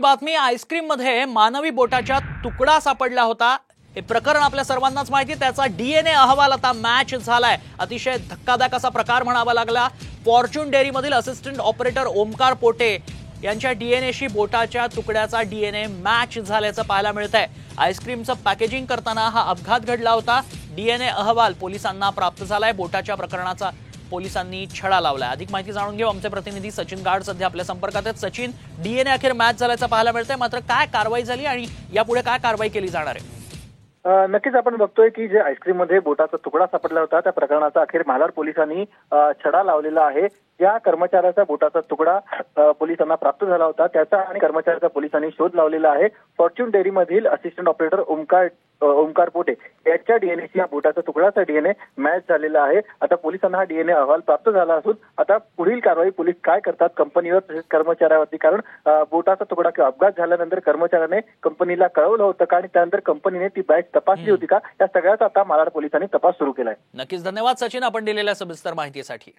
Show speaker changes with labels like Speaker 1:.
Speaker 1: बातमी आईस्क्रीम मध्ये मानवी बोटाचा तुकडा सापडला होता। हे प्रकरण आपल्या सर्वांनाच माहिती, त्याचा डीएनए अहवाल आता मॅच झालाय। अतिशय धक्कादायक असा प्रकार म्हणावा लागला। फॉर्च्यून डेअरी मधील असिस्टंट ऑपरेटर ओमकार पोटे यांच्या डीएनएशी बोटाच्या तुकड्याचा डीएनए मॅच झाल्याचं पाहायला मिळतंय। आईस्क्रीमचं पॅकेजिंग करताना हा अपघात घडला होता। डीएनए अहवाल पोलिसांना प्राप्त झालाय। बोटाच्या प्रकरणाचा पोलिसांनी छडा लावलाय। अधिक माहिती जाणून घेऊ, आमचे प्रतिनिधी सचिन गाड सध्या आपल्या संपर्कात आहेत। सचिन, डीएनए अखेर मॅच झाल्याचं पाहायला मिळतंय, मात्र काय कारवाई झाली आणि यापुढे काय कारवाई केली जाणार आहे?
Speaker 2: नक्कीच आपण बघतोय की जे आईस्क्रीम मध्ये बोटाचा तुकडा सापडला होता त्या प्रकरणाचा अखेर मालाड पोलिसांनी छडा लावलेला आहे। ज्या कर्मचाऱ्याचा बोटाचा तुकडा पोलिसांना प्राप्त झाला होता त्याचा आणि कर्मचाऱ्याचा पोलिसांनी शोध लावलेला आहे। फॉर्च्यून डेअरी मधील असिस्टंट ऑपरेटर ओमकार पोटे याच्या डीएनएशी या बोटाचा तुकडाचा डीएनए मॅच झालेला आहे। आता पोलिसांना हा डीएनए अहवाल प्राप्त झाला असून आता पुढील कारवाई पोलीस काय करतात कंपनीवर तसेच कर्मचाऱ्यावरती, कारण बोटाचा तुकडा किंवा अपघात झाल्यानंतर कर्मचाऱ्याने कंपनीला कळवलं होतं आणि त्यानंतर कंपनीने ती बॅच तपासली होती का, या सगळ्याचा आता मालाड पोलिसांनी तपास सुरू केलाय।
Speaker 1: नक्कीच धन्यवाद सचिन, आपण दिलेल्या सविस्तर माहितीसाठी।